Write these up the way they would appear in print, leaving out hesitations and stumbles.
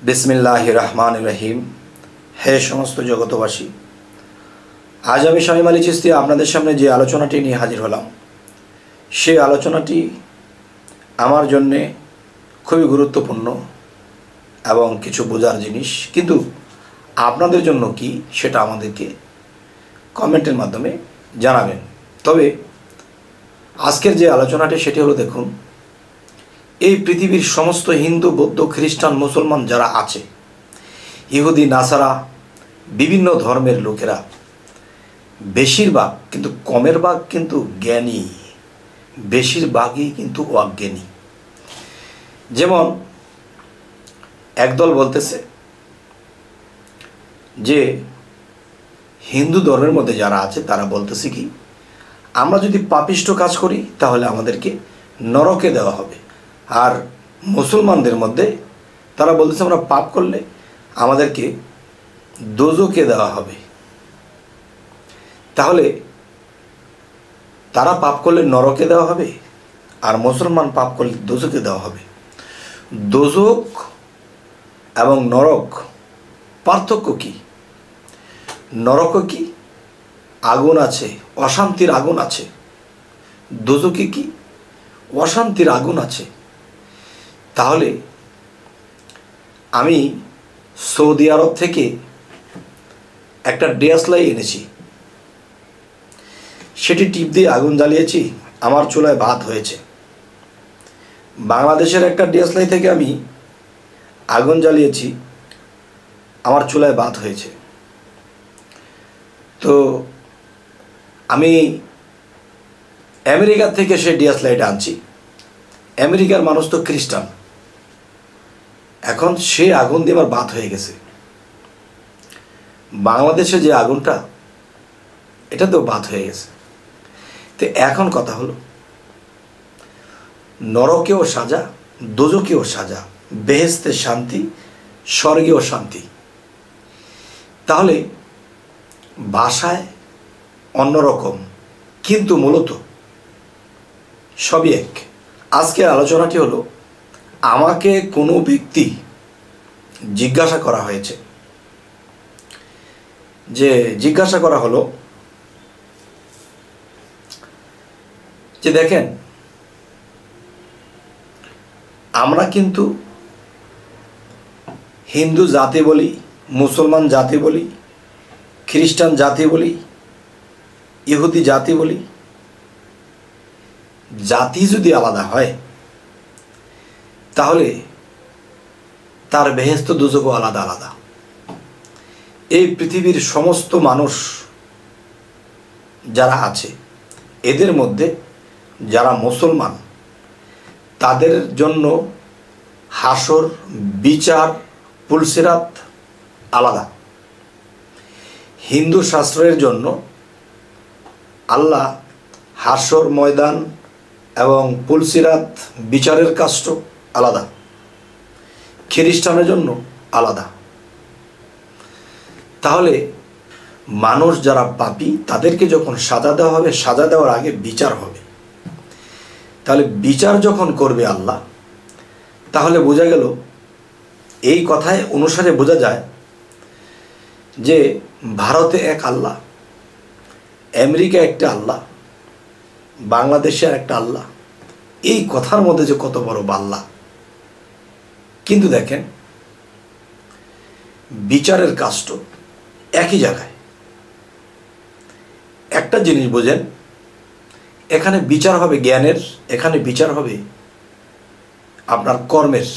बिस्मिल्लाहिर रहमानिर रहीम। हे समस्त जगतबासी, आज आमी शामीम आली चिश्ती आपनादेर सामने जे आलोचनाटी निये हाजिर हलाम सेई आलोचनाटी आमार जन्य खुबই गुरुत्वपूर्ण एवं किछु बोझार जिनिस, किन्तु आपनादेर जन्य कि सेटा आमादेरके कमेंटेर माध्यमे जानाबेन। तबे आजकेर जे आलोचनाटी सेटी हलो, देखुन এই পৃথিবীর সমস্ত হিন্দু বৌদ্ধ খ্রিস্টান মুসলমান যারা আছে, ইহুদি নাসারা বিভিন্ন ধর্মের লোকেরা বেশিরভাগ কিন্তু কমের ভাগ কিন্তু জ্ঞানী, বেশিরভাগই কিন্তু অজ্ঞানী। যেমন একদল বলতেছে যে হিন্দু ধর্মের মধ্যে যারা আছে তারা বলতেছে কি, আমরা যদি পাপিষ্ট কাজ করি তাহলে আমাদেরকে নরকে দেওয়া হবে। আর মুসলমানদের মধ্যে তারা বলতেছে আমরা পাপ করলে আমাদেরকে দোজখে দেওয়া হবে। তাহলে তারা পাপ করলে নরকে দেওয়া হবে আর মুসলমান পাপ করলে দোজখে দেওয়া হবে। দোজখ এবং নরক পার্থক্য কি? নরকে কি আগুন আছে, অশান্তির আগুন আছে। দোজখে কি অশান্তির আগুন আছে। তাহলে আমি সৌদি আরব থেকে একটা ডিএসএলআর এনেছি, সেটি টিপ দিয়ে আগুন জ্বালিয়েছি, আমার চুলায় ভাত হয়েছে। বাংলাদেশের একটা ডিএসএলআর থেকে আমি আগুন জ্বালিয়েছি, আমার চুলায় ভাত হয়েছে। তো আমি আমেরিকা থেকে সেই ডিএসএলআরটা আনছি। আমেরিকার মানুষ তো খ্রিস্টান, এখন সে আগুন দিয়ে আমার ভাত হয়ে গেছে। বাংলাদেশে যে আগুনটা, এটা তো ভাত হয়ে গেছে। তো এখন কথা হলো, নরকেও সাজা, দোজখেও সাজা, বেহেশতে শান্তি, স্বর্গেও শান্তি। তাহলে ভাষায় অন্যরকম, কিন্তু মূলত সবই এক। আজকের আলোচনাটি হলো, আমাকে কোনো ব্যক্তি জিজ্ঞাসা করা হয়েছে, যে জিজ্ঞাসা করা হলো যে দেখেন, আমরা কিন্তু হিন্দু জাতি বলি, মুসলমান জাতি বলি, খ্রিস্টান জাতি বলি, ইহুদি জাতি বলি। জাতি যদি আলাদা হয় তাহলে তার বেহেশত দোজখও আলাদা আলাদা। এই পৃথিবীর সমস্ত মানুষ যারা আছে, এদের মধ্যে যারা মুসলমান, তাদের জন্য হাসর, বিচার, পুলসিরাত আলাদা। হিন্দু শাস্ত্রের জন্য আল্লাহ হাসর ময়দান এবং পুলসিরাত বিচারের কাষ্ট আলাদা, খ্রিস্টানের জন্য আলাদা। তাহলে মানুষ যারা পাপী তাদেরকে যখন সাজা দেওয়া হবে, সাজা দেওয়ার আগে বিচার হবে। তাহলে বিচার যখন করবে আল্লাহ, তাহলে বোঝা গেল, এই কথায় অনুসারে বোঝা যায় যে ভারতে এক আল্লাহ, আমেরিকা একটা আল্লাহ, বাংলাদেশে আর একটা আল্লাহ। এই কথার মধ্যে যে কত বড় বাল্লা। কিন্তু দেখেন, বিচারের কাষ্ট একই জায়গায়। একটা জিনিস বোঝেন, এখানে বিচার হবে জ্ঞানের, এখানে বিচার হবে আপনার কর্মের।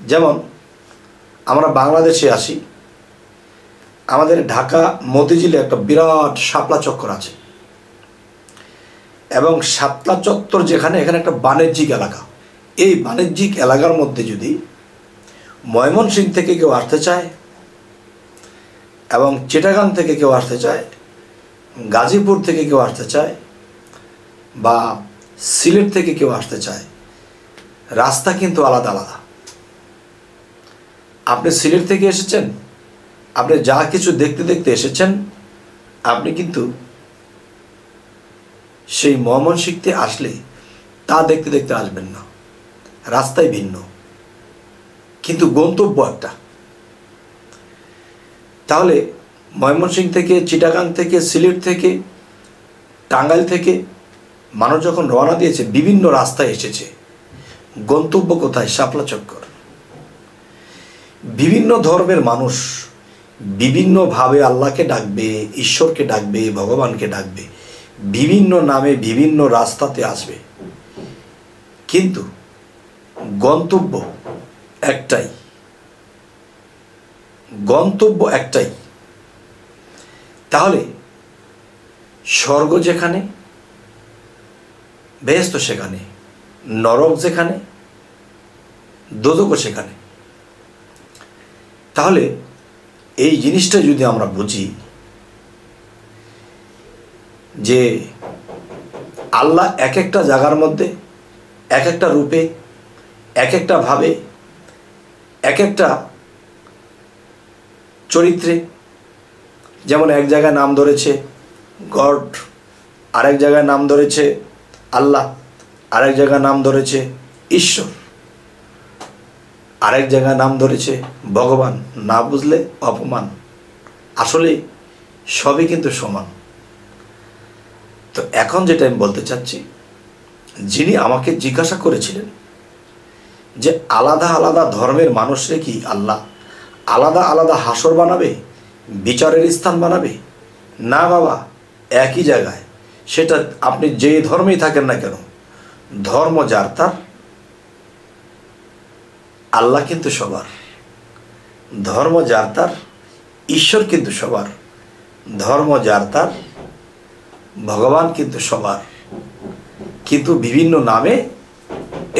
যেমন আমরা বাংলাদেশে আসি, আমাদের ঢাকা মতিঝিলে একটা বিরাট শাপলা চক্কর আছে, এবং শাপলা চত্বর যেখানে, এখানে একটা বাণিজ্যিক এলাকা। এই বাণিজ্যিক এলাকার মধ্যে যদি ময়মনসিংহ থেকে কেউ আসতে চায় এবং চিটাগাং থেকে কেউ আসতে চায়, গাজীপুর থেকে কেউ আসতে চায়, বা সিলেট থেকে কেউ আসতে চায়, রাস্তা কিন্তু আলাদা আলাদা। আপনি সিলেট থেকে এসেছেন, আপনি যা কিছু দেখতে দেখতে এসেছেন, আপনি কিন্তু সেই ময়মনসিংহে আসলে তা দেখতে দেখতে আসবেন না, রাস্তায় ভিন্ন। কিন্তু গন্তব্য একটা। তাহলে ময়মনসিংহ থেকে, চিটাগাং থেকে, সিলেট থেকে, টাঙ্গাইল থেকে মানুষ যখন রওনা দিয়েছে, বিভিন্ন রাস্তায় এসেছে, গন্তব্য কোথায়? শাপলা চক্কর। বিভিন্ন ধর্মের মানুষ বিভিন্নভাবে আল্লাহকে ডাকবে, ঈশ্বরকে ডাকবে, ভগবানকে ডাকবে, বিভিন্ন নামে বিভিন্ন রাস্তাতে আসবে, কিন্তু গন্তব্য একটাই, গন্তব্য একটাই। তাহলে স্বর্গ যেখানে, বেহেশত সেখানে, নরক যেখানে, দোজখও সেখানে। তাহলে এই জিনিসটা যদি আমরা বুঝি যে আল্লাহ এক একটা জায়গার মধ্যে, এক একটা রূপে, এক একটা ভাবে, এক একটা চরিত্রে, যেমন এক জায়গায় নাম ধরেছে গড, আরেক জায়গায় নাম ধরেছে আল্লাহ, আরেক জায়গায় নাম ধরেছে ঈশ্বর, আরেক জায়গায় নাম ধরেছে ভগবান। না বুঝলে অপমান। আসলে সবই কিন্তু সমান। তো এখন যেটা আমি বলতে চাচ্ছি, যিনি আমাকে জিজ্ঞাসা করেছিলেন যে আলাদা আলাদা ধর্মের মানুষরে কি আল্লাহ আলাদা আলাদা হাসর বানাবে, বিচারের স্থান বানাবে? না বাবা, একই জায়গায়। সেটা আপনি যে ধর্মেই থাকেন না কেন, ধর্ম যার তার, আল্লাহ কিন্তু সবার। ধর্ম যার তার, ঈশ্বর কিন্তু সবার। ধর্ম যার তার, ভগবান কিন্তু সবার, কিন্তু বিভিন্ন নামে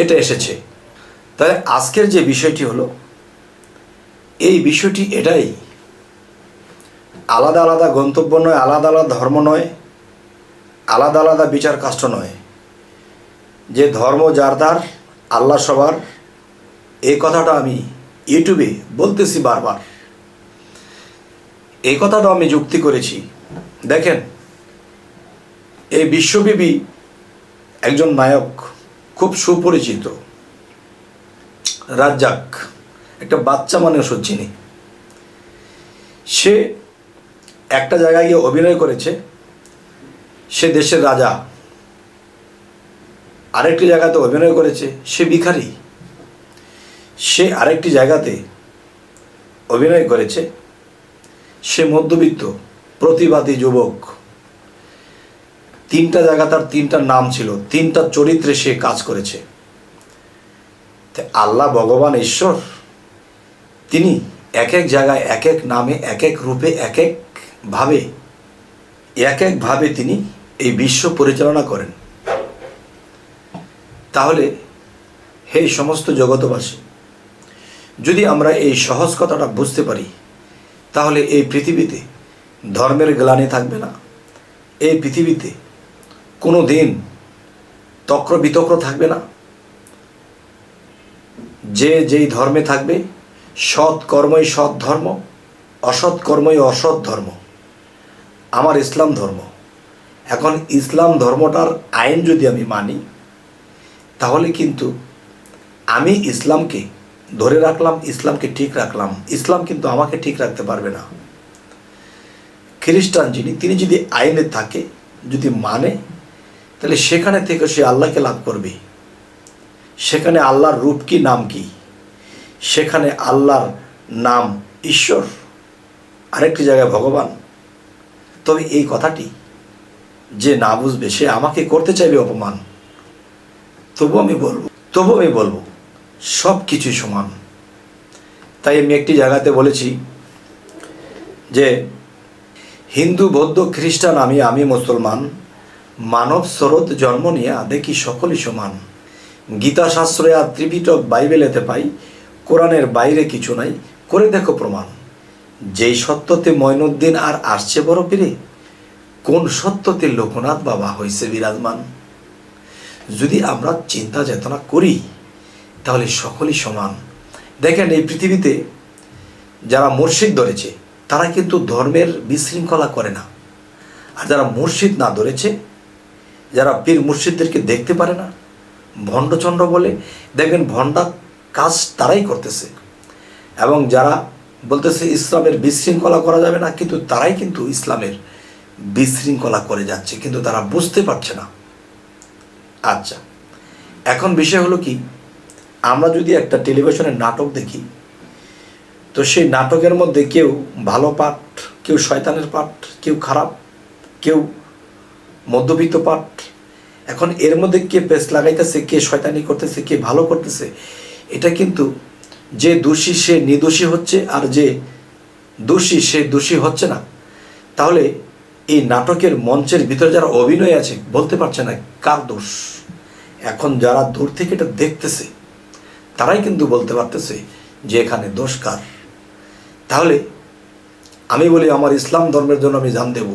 এটা এসেছে। তাই আজকের যে বিষয়টি হলো, এই বিষয়টি এটাই, আলাদা আলাদা গন্তব্য নয়, আলাদা আলাদা ধর্ম নয়, আলাদা আলাদা বিচার কাষ্ট নয়। যে ধর্ম যার তার, আল্লাহ সবার, এই কথাটা আমি ইউটিউবে বলতেছি বারবার। এই কথাটা আমি যুক্তি করেছি। দেখেন, এই বিশ্বব্যাপী একজন নায়ক, খুব সুপরিচিত, রাজ্জাক, একটা বাচ্চা মানুষও চিনি। সে একটা জায়গায় গিয়ে অভিনয় করেছে, সে দেশের রাজা। আরেকটি জায়গাতে অভিনয় করেছে, সে ভিখারি। সে আরেকটি জায়গাতে অভিনয় করেছে, সে মধ্যবিত্ত প্রতিবাদী যুবক। তিনটা জায়গা তার তিনটা নাম ছিল, তিনটা চরিত্রে সে কাজ করেছে। আল্লাহ, ভগবান, ঈশ্বর, তিনি এক এক জায়গায় এক এক নামে, এক এক রূপে, এক একভাবে তিনি এই বিশ্ব পরিচালনা করেন। তাহলে হে সমস্ত জগতবাসী, যদি আমরা এই সহজ কথাটা বুঝতে পারি, তাহলে এই পৃথিবীতে ধর্মের গ্লানি থাকবে না। এই পৃথিবীতে কোনো দিন তক্র বিতক্র থাকবে না। যে যেই ধর্মে থাকবে, সৎ কর্মই সৎ ধর্ম, অসৎ কর্মই অসৎ ধর্ম। আমার ইসলাম ধর্ম। এখন ইসলাম ধর্মটার আইন যদি আমি মানি, তাহলে কিন্তু আমি ইসলামকে ধরে রাখলাম, ইসলামকে ঠিক রাখলাম। ইসলাম কিন্তু আমাকে ঠিক রাখতে পারবে না। খ্রিস্টান তিনি যদি আইনে থাকে, যদি মানে, তাহলে সেখানে থেকে সে আল্লাহকে লাভ করবে। সেখানে আল্লাহর রূপ কি, নাম কি? সেখানে আল্লাহর নাম ঈশ্বর, আরেকটি জায়গায় ভগবান। তবে এই কথাটি যে না বুঝবে, সে আমাকে করতে চাইবে অপমান। তবু আমি বলবো সব কিছুই সমান। তাই আমি একটি জায়গাতে বলেছি যে হিন্দু, বৌদ্ধ, খ্রিস্টান, আমি মুসলমান, মানব স্রোত জন্ম নিয়ে দেখি সকলই সমান। গীতা শাস্ত্রে আর ত্রিপিটক বাইবেলেতে পাই, কোরআনের বাইরে কিছু নাই, করে দেখো প্রমাণ। যেই সত্যতে মঈনুদ্দিন আর আসছে বড় পীরে, কোন সত্যতে লোকনাথ বাবা হয়েছে বিরাজমান। যদি আমরা চিন্তা চেতনা করি, তাহলে সকলই সমান। দেখেন, এই পৃথিবীতে যারা মুর্শিদ ধরেছে, তারা কিন্তু ধর্মের বিশৃঙ্খলা করে না। আর যারা মুর্শিদ না ধরেছে, যারা পীর মুর্শিদদেরকে দেখতে পারে না, ভণ্ডচন্ড বলে, দেখবেন ভণ্ডা কাজ তারাই করতেছে। এবং যারা বলতেছে ইসলামের বিশৃঙ্খলা করা যাবে না, কিন্তু তারাই কিন্তু ইসলামের বিশৃঙ্খলা করে যাচ্ছে, কিন্তু তারা বুঝতে পারছে না। আচ্ছা, এখন বিষয় হলো কি, আমরা যদি একটা টেলিভিশনের নাটক দেখি, তো সেই নাটকের মধ্যে কেউ ভালো পাঠ, কেউ শয়তানের পাঠ, কেউ খারাপ, কেউ মধ্যবিত্ত পাঠ। এখন এর মধ্যে কে পেস লাগাইতেছে, কে শয়তানি করতেছে, কে ভালো করতেছে, এটা কিন্তু যে দোষী সে নির্দোষী হচ্ছে, আর যে দোষী সে দোষী হচ্ছে না। তাহলে এই নাটকের মঞ্চের ভিতরে যারা অভিনয় আছে বলতে পারছে না কার দোষ। এখন যারা দূর থেকে এটা দেখতেছে তারাই কিন্তু বলতে পারতেছে যে এখানে দোষ কার। তাহলে আমি বলি আমার ইসলাম ধর্মের জন্য আমি জান দেব,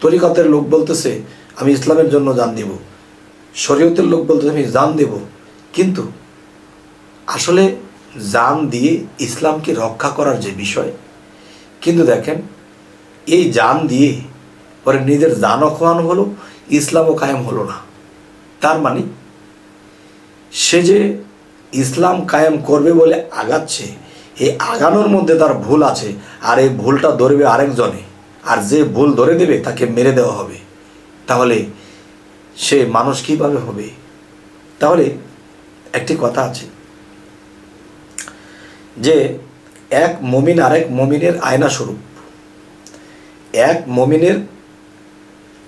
তরিকতের লোক বলতেছে আমি ইসলামের জন্য জান দেব, শরীয়তের লোক বলতেছে আমি জান দেব, কিন্তু আসলে জান দিয়ে ইসলামকে রক্ষা করার যে বিষয়, কিন্তু দেখেন এই জান দিয়ে পরে নিজের জানও খোয়ানো হলো, ইসলামও কায়েম হলো না। তার মানে সে যে ইসলাম কায়েম করবে বলে আগাচ্ছে, এই আগানোর মধ্যে তার ভুল আছে, আর এই ভুলটা ধরবে আরেকজনে, আর যে ভুল ধরে দেবে তাকে মেরে দেওয়া হবে। তাহলে সে মানুষ কীভাবে হবে? তাহলে একটি কথা আছে যে এক মুমিন আরেক মুমিনের আয়না স্বরূপ। এক মুমিনের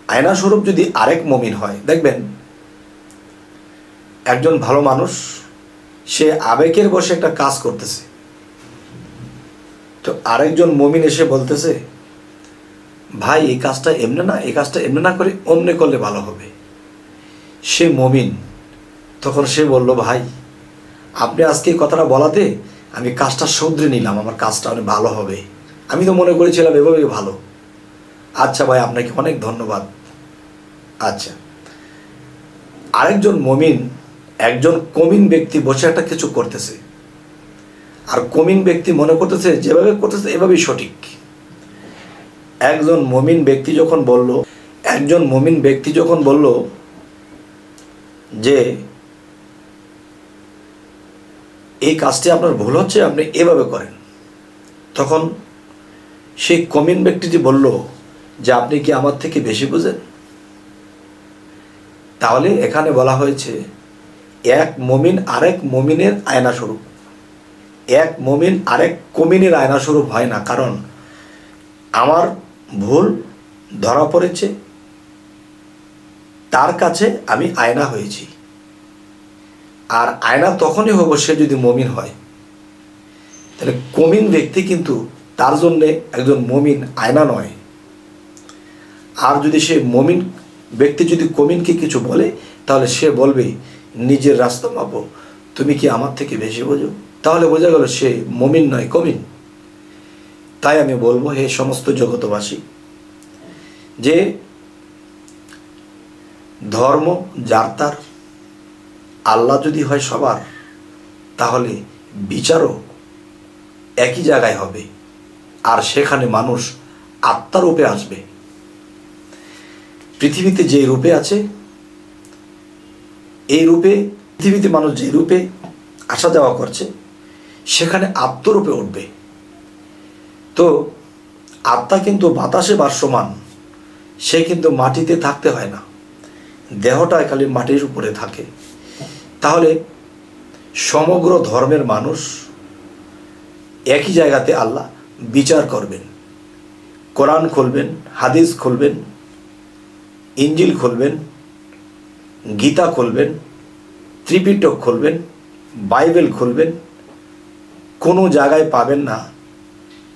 আয়না স্বরূপ যদি আরেক মুমিন হয়, দেখবেন একজন ভালো মানুষ সে আবেগের বসে একটা কাজ করতেছে, তো আরেকজন মুমিন এসে বলতেছে ভাই এই কাজটা এমনি না, এই কাজটা এমনি না করে অন্য করলে ভালো হবে। সে মুমিন তখন সে বলল ভাই আপনি আজকে এই কথাটা বলাতে আমি কাজটা শুধরে নিলাম, আমার কাজটা অনেক ভালো হবে, আমি তো মনে করেছিলাম এভাবেই ভালো। আচ্ছা ভাই আপনাকে অনেক ধন্যবাদ। আচ্ছা, আরেকজন মুমিন, একজন কমিন ব্যক্তি বসে একটা কিছু করতেছে, আর কমিন ব্যক্তি মনে করতেছে যেভাবে করতেছে এভাবেই সঠিক। একজন মুমিন ব্যক্তি যখন বলল যে এই কাজটি আপনার ভুল হচ্ছে, আপনি এভাবে করেন, তখন সেই কমিন ব্যক্তিটি বলল যে আপনি কি আমার থেকে বেশি বুঝেন? তাহলে এখানে বলা হয়েছে এক মুমিন আরেক মুমিনের আয়না স্বরূপ। এক মুমিন আরেক কমিনের আয়না স্বরূপ হয় না, কারণ আমার ভুল ধরা পড়েছে, তার কাছে আমি আয়না হয়েছি। আর আয়না তখনই হবো সে যদি মুমিন হয়। তাহলে কমিন ব্যক্তি কিন্তু তার জন্যে একজন মুমিন আয়না নয়। আর যদি সে মুমিন ব্যক্তি যদি কমিনকে কিছু বলে, তাহলে সে বলবে নিজের রাস্তা মাপো, তুমি কি আমার থেকে বেশি বোঝো? তাহলে বোঝা গেল সে মুমিন নয়, কমিন। তাই আমি বলবো হে সমস্ত জগতবাসী, যে ধর্ম যার তার, আল্লাহ যদি হয় সবার, তাহলে বিচারও একই জায়গায় হবে, আর সেখানে মানুষ আত্মার রূপে আসবে। পৃথিবীতে যে রূপে আছে, এই রূপে পৃথিবীতে মানুষ যে রূপে আসা যাওয়া করছে, সেখানে আত্মরূপে উঠবে। তো আত্মা কিন্তু বাতাসে ভাসমান, সে কিন্তু মাটিতে থাকতে হয় না, দেহটা খালি মাটির উপরে থাকে। তাহলে সমগ্র ধর্মের মানুষ একই জায়গাতে আল্লাহ বিচার করবেন। কোরআন খুলবেন, হাদিস খুলবেন, ইঞ্জিল খুলবেন, গীতা খুলবেন, ত্রিপিটক খুলবেন, বাইবেল খুলবেন, কোনো জায়গায় পাবেন না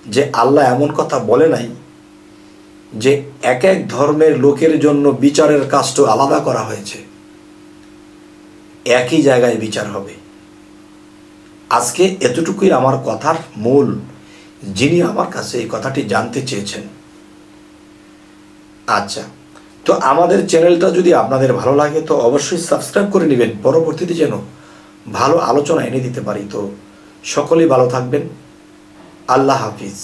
যে আল্লাহ এমন কথা বলে নাই যে এক এক ধর্মের লোকের জন্য বিচারের কাজটা আলাদা করা হয়েছে। একই জায়গায় বিচার হবে। আজকে এতটুকুই আমার কথার মূল, যিনি আমার কাছে এই কথাটি জানতে চেয়েছেন। আচ্ছা, তো আমাদের চ্যানেলটা যদি আপনাদের ভালো লাগে তো অবশ্যই সাবস্ক্রাইব করে নেবেন, পরবর্তীতে যেন ভালো আলোচনা এনে দিতে পারি। তো সকলেই ভালো থাকবেন। আল্লাহ হাফিজ।